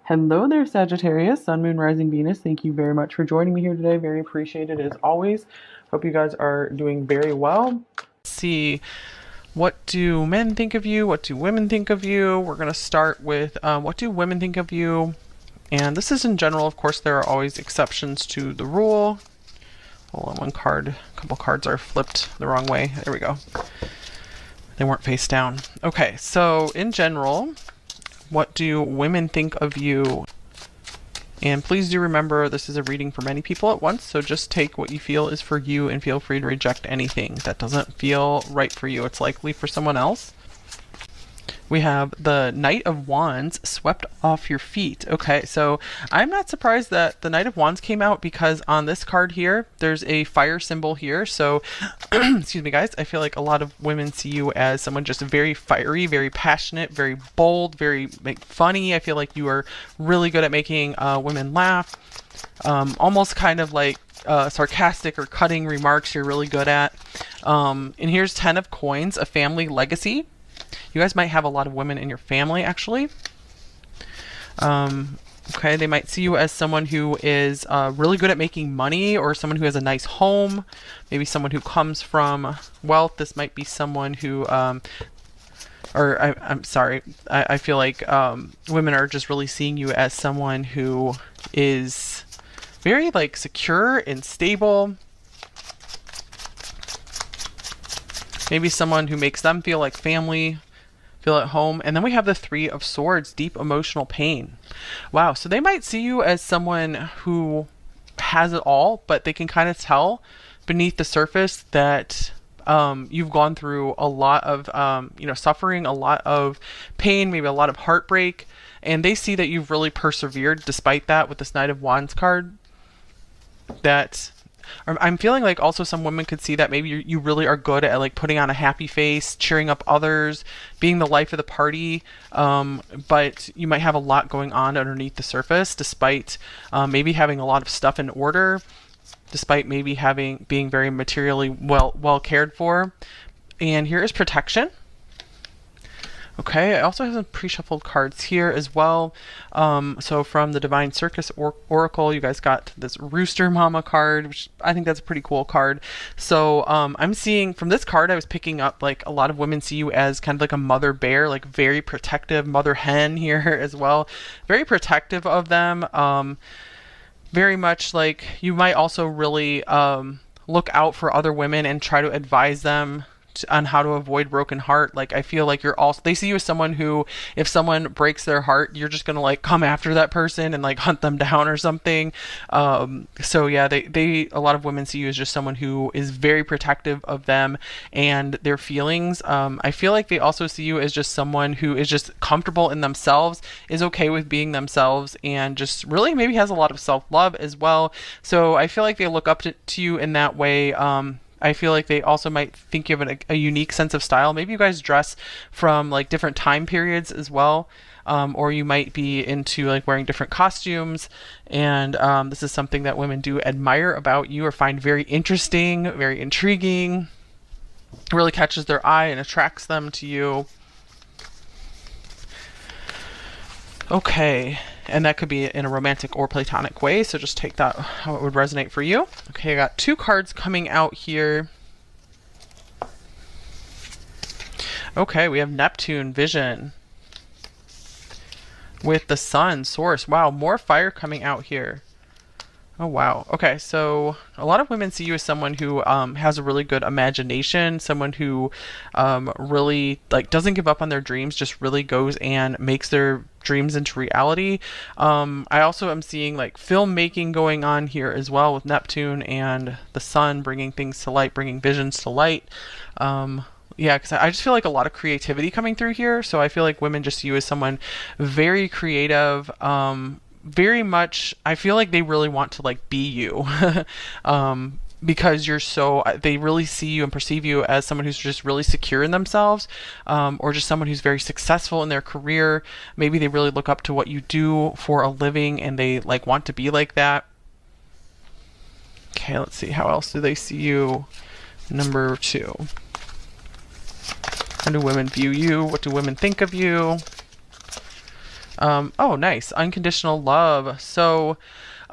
Hello there, Sagittarius, Sun, Moon, Rising, Venus. Thank you very much for joining me here today. Very appreciated as always. Hope you guys are doing very well. Let's see, what do men think of you? What do women think of you? We're going to start with what do women think of you? And this is in general. Of course, there are always exceptions to the rule. Hold on, one card. A couple cards are flipped the wrong way. There we go. They weren't face down. Okay, so in general, what do women think of you? And please do remember, this is a reading for many people at once, so just take what you feel is for you and feel free to reject anything that doesn't feel right for you. It's likely for someone else. We have the Knight of Wands swept off your feet. Okay, so I'm not surprised that the Knight of Wands came out because on this card here, there's a fire symbol here. So, excuse me guys, I feel like a lot of women see you as someone just very fiery, very passionate, very bold, very funny. I feel like you are really good at making women laugh. Almost kind of like sarcastic or cutting remarks you're really good at. And here's 10 of Coins, a family legacy. You guys might have a lot of women in your family, actually. Okay, they might see you as someone who is really good at making money, or someone who has a nice home, maybe someone who comes from wealth. This might be someone who, I'm sorry, I feel like women are just really seeing you as someone who is very like secure and stable. Maybe someone who makes them feel like family, feel at home. And then we have the Three of Swords, deep emotional pain. Wow, so they might see you as someone who has it all, but they can kind of tell beneath the surface that you've gone through a lot of suffering, a lot of pain, maybe a lot of heartbreak, and they see that you've really persevered despite that with this Knight of Wands card. That I'm feeling like also some women could see that maybe you really are good at like putting on a happy face, cheering up others, being the life of the party, but you might have a lot going on underneath the surface, despite maybe having a lot of stuff in order, despite maybe being very materially well cared for. And here is protection. Okay, I also have some pre-shuffled cards here as well. So from the Divine Circus Oracle, you guys got this Rooster Mama card, which I think that's a pretty cool card. So I'm seeing from this card, I was picking up like a lot of women see you as kind of like a mother bear, like very protective, mother hen here as well. Very protective of them. Very much like you might also really look out for other women and try to advise them on how to avoid broken heart. Like I feel like you're also, they see you as someone who, if someone breaks their heart, you're just gonna like come after that person and like hunt them down or something. So yeah, they a lot of women see you as just someone who is very protective of them and their feelings. I feel like they also see you as just someone who is just comfortable in themselves, is okay with being themselves, and just really maybe has a lot of self-love as well. So I feel like they look up to you in that way. I feel like they also might think you have a unique sense of style. Maybe you guys dress from like different time periods as well. Or you might be into like wearing different costumes. And this is something that women do admire about you or find very interesting, very intriguing. It really catches their eye and attracts them to you. Okay, and that could be in a romantic or platonic way, so just take that how it would resonate for you. Okay, I got two cards coming out here. Okay, we have Neptune, Vision, with the Sun, Source. Wow, more fire coming out here. Oh wow. Okay, so a lot of women see you as someone who has a really good imagination, someone who really like doesn't give up on their dreams, just really goes and makes their dreams into reality. I also am seeing like filmmaking going on here as well with Neptune and the Sun, bringing things to light, bringing visions to light. Yeah, because I just feel like a lot of creativity coming through here. So I feel like women just see you as someone very creative, very much, I feel like they really want to like be you. Because you're so, they really see you and perceive you as someone who's just really secure in themselves, or just someone who's very successful in their career. Maybe they really look up to what you do for a living and they like want to be like that. Okay, let's see, how else do they see you? Number 2. How do women view you? What do women think of you? Oh, nice. Unconditional love. So,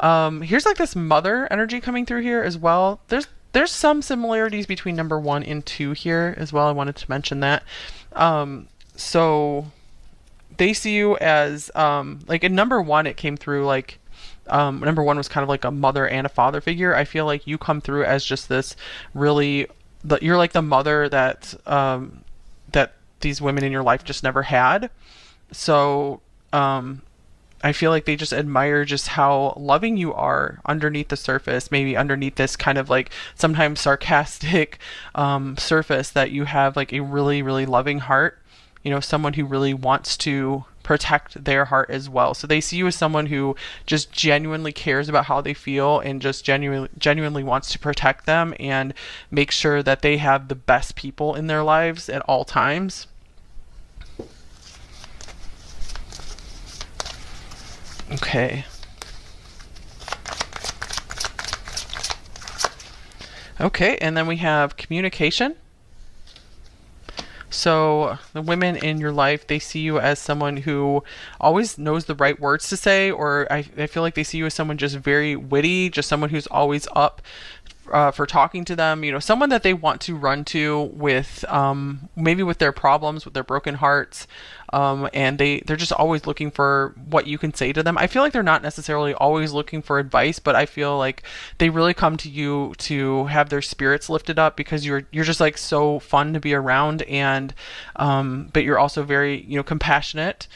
here's like this mother energy coming through here as well. There's some similarities between number 1 and 2 here as well. I wanted to mention that. So they see you as like in number 1, it came through like number 1 was kind of like a mother and a father figure. I feel like you come through as just this really, you're like the mother that that these women in your life just never had. So I feel like they just admire just how loving you are underneath the surface, maybe underneath this kind of like sometimes sarcastic surface, that you have like a really, really loving heart, you know, someone who really wants to protect their heart as well. So they see you as someone who just genuinely cares about how they feel and just genuinely wants to protect them and make sure that they have the best people in their lives at all times. Okay. Okay, and then we have communication. So the women in your life, they see you as someone who always knows the right words to say, or I feel like they see you as someone just very witty, just someone who's always up for talking to them, you know, someone that they want to run to with maybe with their problems, with their broken hearts, and they're just always looking for what you can say to them. I feel like they're not necessarily always looking for advice, but I feel like they really come to you to have their spirits lifted up, because you're just like so fun to be around, and but you're also very, you know, compassionate.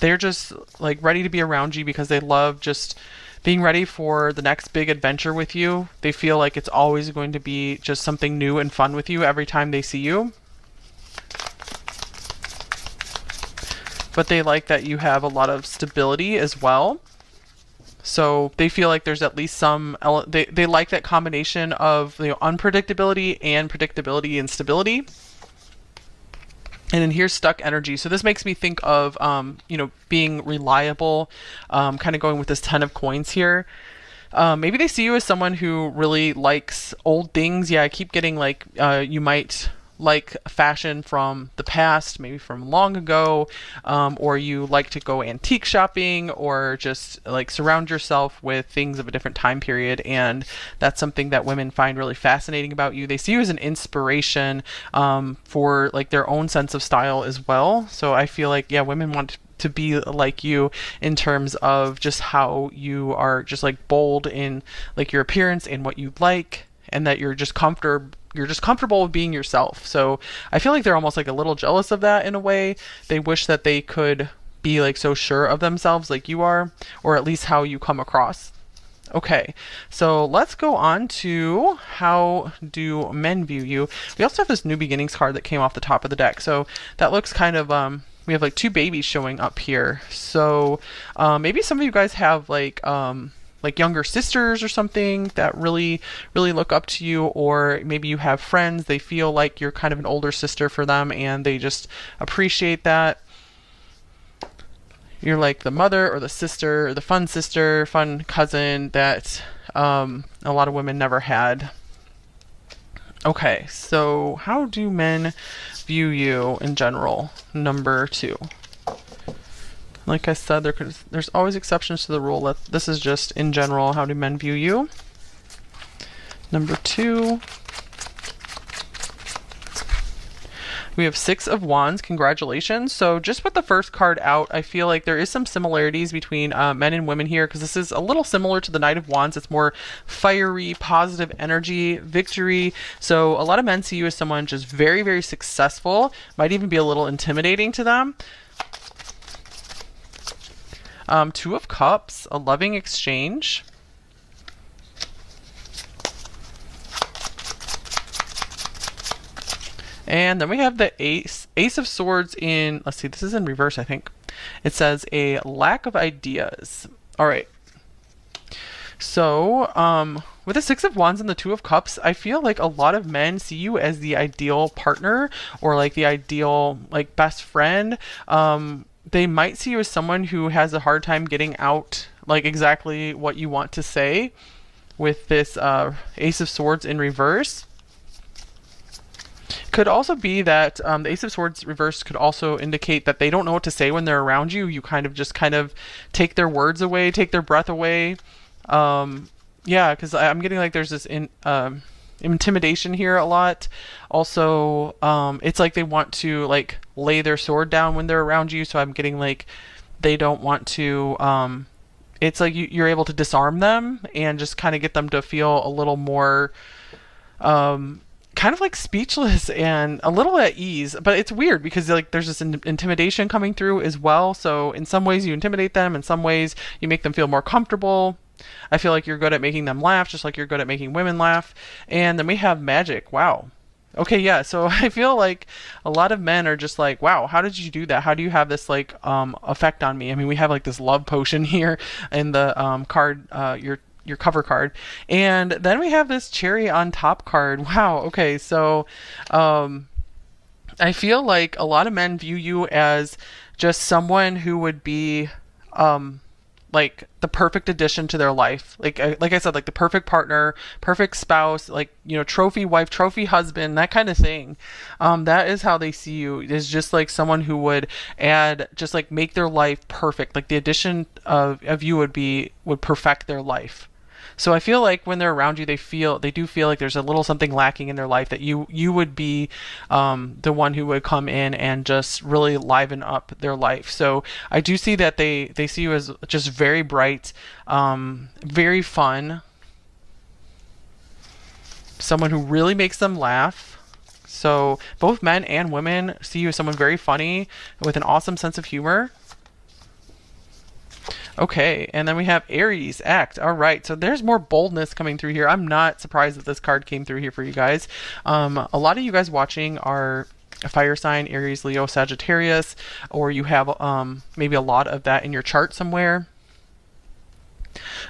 They're just like ready to be around you because they love just being ready for the next big adventure with you. They feel like it's always going to be just something new and fun with you every time they see you. But they like that you have a lot of stability as well. So they feel like there's at least some, they like that combination of, you know, unpredictability and predictability and stability. And then here's stuck energy. So this makes me think of, you know, being reliable, kind of going with this 10 of coins here. Maybe they see you as someone who really likes old things. Yeah, I keep getting like, you might like fashion from the past, maybe from long ago, or you like to go antique shopping, or just like surround yourself with things of a different time period. And that's something that women find really fascinating about you. They see you as an inspiration for like their own sense of style as well. So I feel like, yeah, women want to be like you in terms of just how you are just like bold in like your appearance and what you like, and that you're just comfortable with being yourself. So I feel like they're almost like a little jealous of that in a way. They wish that they could be like so sure of themselves like you are, or at least how you come across. Okay, so let's go on to how do men view you. We also have this New Beginnings card that came off the top of the deck. So that looks kind of, we have like 2 babies showing up here. So maybe some of you guys have like younger sisters or something that really, really look up to you, or maybe you have friends, they feel like you're kind of an older sister for them and they just appreciate that. You're like the mother or the sister or the fun sister, fun cousin that a lot of women never had. Okay, so how do men view you in general? Number 2. Like I said, there's always exceptions to the rule. This is just in general, how do men view you? Number 2. We have 6 of Wands. Congratulations. So just with the first card out, I feel like there is some similarities between men and women here, because this is a little similar to the Knight of Wands. It's more fiery, positive energy, victory. So a lot of men see you as someone just very, very successful. Might even be a little intimidating to them. 2 of Cups, a loving exchange. And then we have the Ace of Swords in, let's see, this is in reverse, I think. It says a lack of ideas. All right. So, with the 6 of Wands and the 2 of Cups, I feel like a lot of men see you as the ideal partner, or like the ideal like best friend. They might see you as someone who has a hard time getting out like exactly what you want to say with this Ace of Swords in reverse. Could also be that the Ace of Swords reversed could also indicate that they don't know what to say when they're around you. You kind of take their words away, take their breath away. Yeah, because I'm getting like there's this intimidation here a lot. Also, it's like they want to like lay their sword down when they're around you. So I'm getting like they don't want to. It's like you're able to disarm them and just kind of get them to feel a little more. Kind of like speechless and a little at ease, but it's weird because like there's this intimidation coming through as well. So in some ways you intimidate them, in some ways you make them feel more comfortable. I feel like you're good at making them laugh, just like you're good at making women laugh. And then we have magic. Wow. Okay, yeah. So I feel like a lot of men are just like, wow, how did you do that? How do you have this like effect on me? I mean, we have like this love potion here in the card, your cover card, and then we have this cherry on top card. Wow. Okay, so I feel like a lot of men view you as just someone who would be like the perfect addition to their life, like I said, like the perfect partner, perfect spouse, like, you know, trophy wife, trophy husband, that kind of thing. That is how they see you, is just like someone who would add, just like make their life perfect, like the addition of you would perfect their life. So I feel like when they're around you, they do feel like there's a little something lacking in their life, that you would be the one who would come in and just really liven up their life. So I do see that they see you as just very bright, very fun, someone who really makes them laugh. So both men and women see you as someone very funny with an awesome sense of humor. Okay, and then we have Aries, act. All right, so there's more boldness coming through here. I'm not surprised that this card came through here for you guys. A lot of you guys watching are a fire sign, Aries, Leo, Sagittarius, or you have maybe a lot of that in your chart somewhere.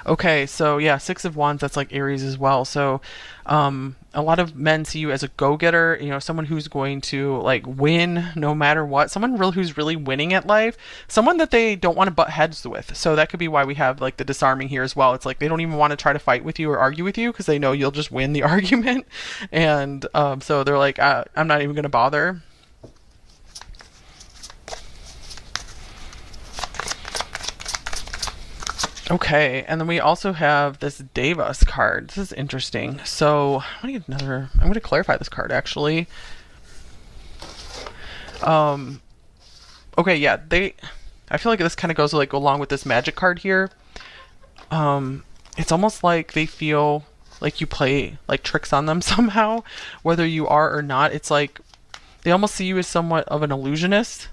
Okay, so yeah, Six of Wands, that's like Aries as well. So a lot of men see you as a go-getter, you know, someone who's going to like win no matter what, someone who's really winning at life, someone that they don't want to butt heads with. So that could be why we have like the disarming here as well. It's like they don't even want to try to fight with you or argue with you because they know you'll just win the argument. And so they're like, I'm not even going to bother. Okay, and then we also have this Devas card. This is interesting. So I'm going to clarify this card actually. Okay, yeah, I feel like this kind of goes like along with this magic card here. It's almost like they feel like you play like tricks on them somehow, whether you are or not. It's like they almost see you as somewhat of an illusionist.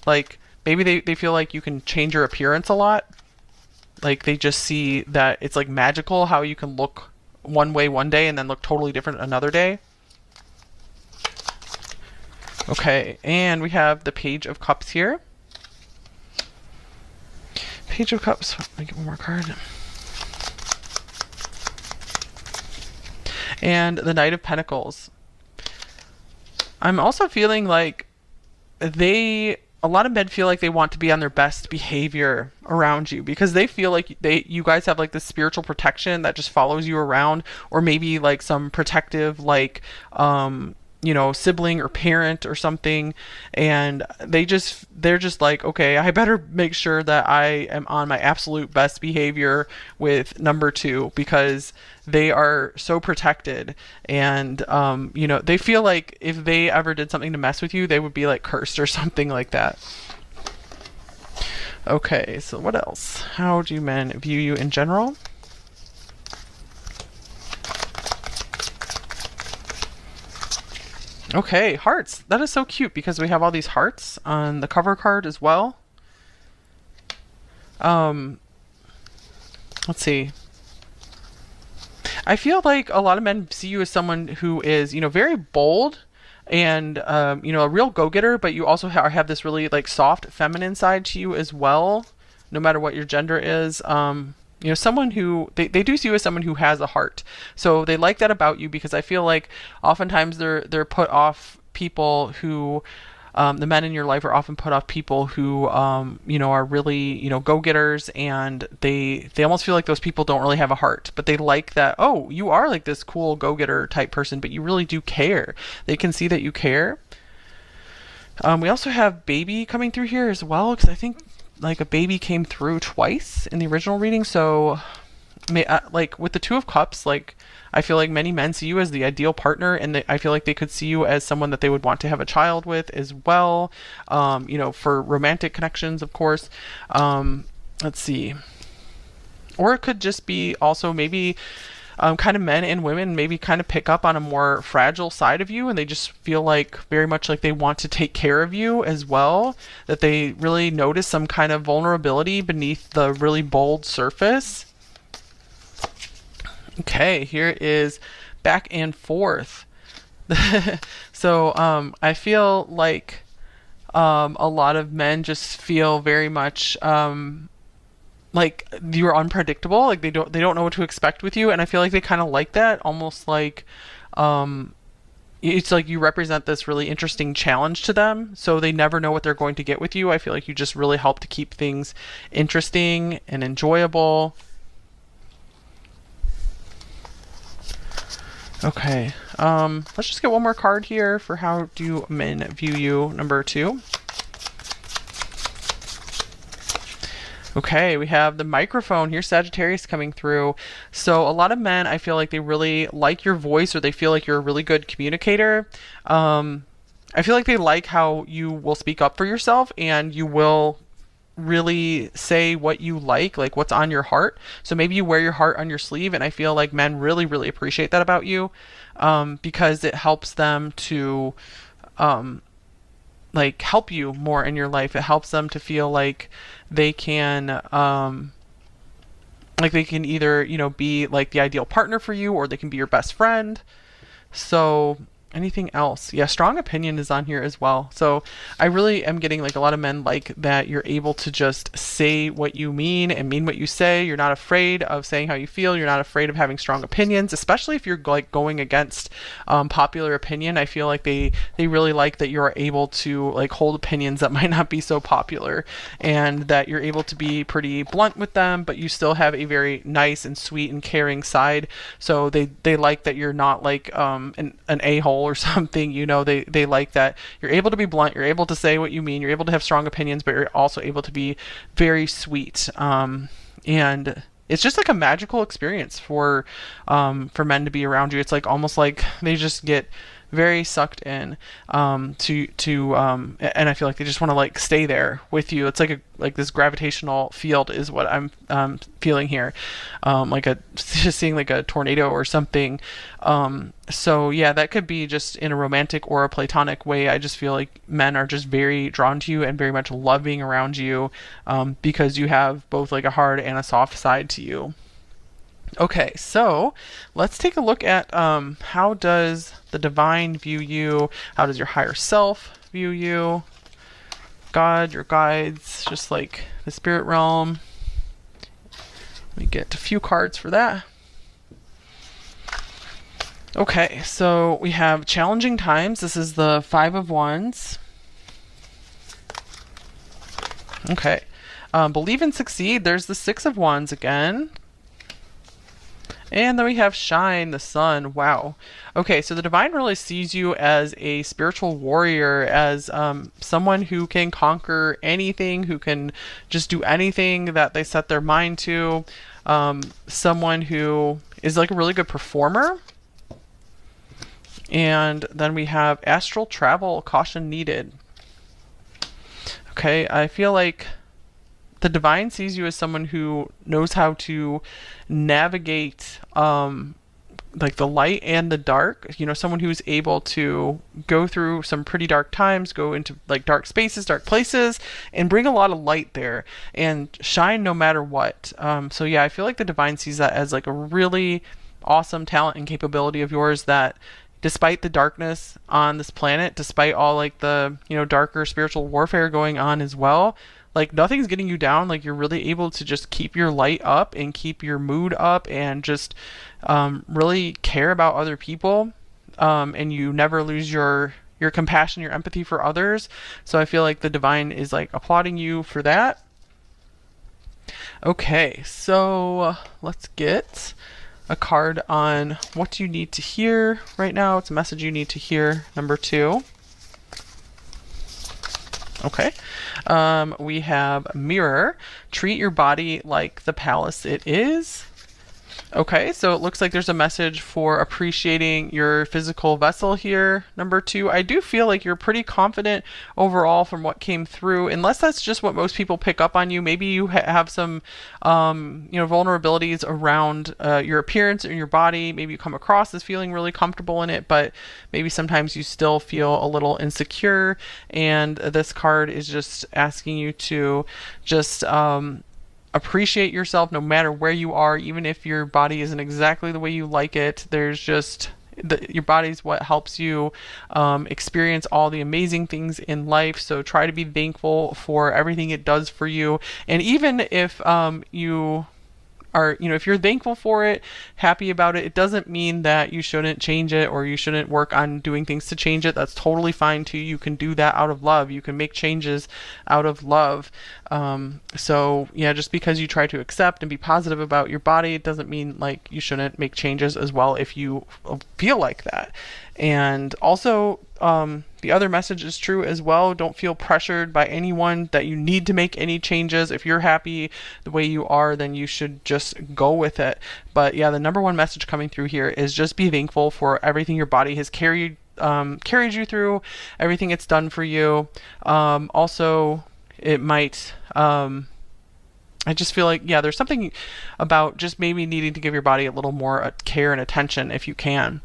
Like maybe they feel like you can change your appearance a lot. Like they just see that it's like magical how you can look one way one day and then look totally different another day. Okay, and we have the Page of Cups here. Page of Cups. Let me get one more card. And the Knight of Pentacles. I'm also feeling like a lot of men feel like they want to be on their best behavior around you because they feel like you guys have like this spiritual protection that just follows you around, or maybe like some protective like you know, sibling or parent or something, and they're just like, okay, I better make sure that I am on my absolute best behavior with number two because they are so protected, and you know, they feel like if they ever did something to mess with you, they would be like cursed or something like that. Okay, so what else? How do men view you in general? Okay, hearts. That is so cute because we have all these hearts on the cover card as well. Let's see. I feel like a lot of men see you as someone who is, you know, very bold and, you know, a real go-getter, but you also have this really like soft feminine side to you as well, no matter what your gender is. You know, someone who they do see you as someone who has a heart. So they like that about you because I feel like oftentimes they're put off people who The men in your life are often put off people who, are really, go-getters, and they almost feel like those people don't really have a heart, but they like that, oh, you are like this cool go-getter type person, but you really do care. They can see that you care. We also have baby coming through here as well, because I think like a baby came through twice in the original reading. So like with the Two of Cups, like I feel like many men see you as the ideal partner, and I feel like they could see you as someone that they would want to have a child with as well. For romantic connections, of course. Let's see. Or it could just be also maybe kind of men and women maybe kind of pick up on a more fragile side of you, and they just feel like very much like they want to take care of you as well, that they really notice some kind of vulnerability beneath the really bold surface. Okay, here is back and forth. So I feel like a lot of men just feel very much like you're unpredictable, like they don't know what to expect with you, and I feel like they kind of like that, almost like it's like you represent this really interesting challenge to them, so they never know what they're going to get with you. I feel like you just really help to keep things interesting and enjoyable. Okay, let's just get one more card here for how do men view you, number 2. Okay, we have the microphone here, Sagittarius, coming through. So a lot of men, I feel like they really like your voice, or they feel like you're a really good communicator. I feel like they like how you will speak up for yourself, and you will really say what you like what's on your heart. So maybe you wear your heart on your sleeve, and I feel like men really, really appreciate that about you, because it helps them to help you more in your life. It helps them to feel like they can either be like the ideal partner for you, or they can be your best friend. So anything else? Yeah, strong opinion is on here as well. So I really am getting like a lot of men like that you're able to just say what you mean and mean what you say. You're not afraid of saying how you feel. You're not afraid of having strong opinions, especially if you're like going against popular opinion. I feel like they really like that you're able to like hold opinions that might not be so popular, and that you're able to be pretty blunt with them, but you still have a very nice and sweet and caring side. So they like that you're not like an a-hole or something. They like that you're able to be blunt, you're able to say what you mean, you're able to have strong opinions, but you're also able to be very sweet. And it's just like a magical experience for men to be around you. It's like almost like they just get very sucked in and I feel like they just want to like stay there with you. It's like this gravitational field is what I'm feeling here, just seeing like a tornado or something. So yeah, that could be just in a romantic or a platonic way. I just feel like men are just very drawn to you and very much loving around you, because you have both like a hard and a soft side to you. Okay, so let's take a look at how does the divine view you? How does your higher self view you? God, your guides, just like the spirit realm. Let me get a few cards for that. Okay, so we have challenging times. This is the 5 of Wands. Okay, believe and succeed. There's the 6 of Wands again. And then we have shine, the sun. Wow. Okay, so the divine really sees you as a spiritual warrior, as someone who can conquer anything, who can just do anything that they set their mind to. Someone who is like a really good performer. And then we have astral travel, caution needed. Okay, I feel like the divine sees you as someone who knows how to navigate like the light and the dark. Someone who's able to go through some pretty dark times, go into like dark spaces, dark places, and bring a lot of light there and shine no matter what. So yeah, I feel like the divine sees that as like a really awesome talent and capability of yours, that despite the darkness on this planet, despite all like the darker spiritual warfare going on as well, like nothing's getting you down. Like you're really able to just keep your light up and keep your mood up, and just really care about other people, and you never lose your your compassion, your empathy for others. So I feel like the divine is like applauding you for that. Okay, so let's get a card on what you need to hear right now. It's a message you need to hear, number 2. Okay. We have mirror. Treat your body like the palace it is. Okay, so it looks like there's a message for appreciating your physical vessel here. Number 2, I do feel like you're pretty confident overall from what came through, unless that's just what most people pick up on you. Maybe you have some, vulnerabilities around your appearance and your body. Maybe you come across as feeling really comfortable in it, but maybe sometimes you still feel a little insecure. And this card is just asking you to just appreciate yourself no matter where you are, even if your body isn't exactly the way you like it. There's just your body's what helps you experience all the amazing things in life. So try to be thankful for everything it does for you. And even if you are, if you're thankful for it, happy about it, it doesn't mean that you shouldn't change it or you shouldn't work on doing things to change it. That's totally fine too. You can do that out of love. You can make changes out of love. So yeah, just because you try to accept and be positive about your body, it doesn't mean like you shouldn't make changes as well if you feel like that. And also, the other message is true as well. Don't feel pressured by anyone that you need to make any changes. If you're happy the way you are, then you should just go with it. But yeah, the number one message coming through here is just be thankful for everything your body has carried you through, everything it's done for you. Also, it might, I just feel like, yeah, there's something about just maybe needing to give your body a little more care and attention if you can.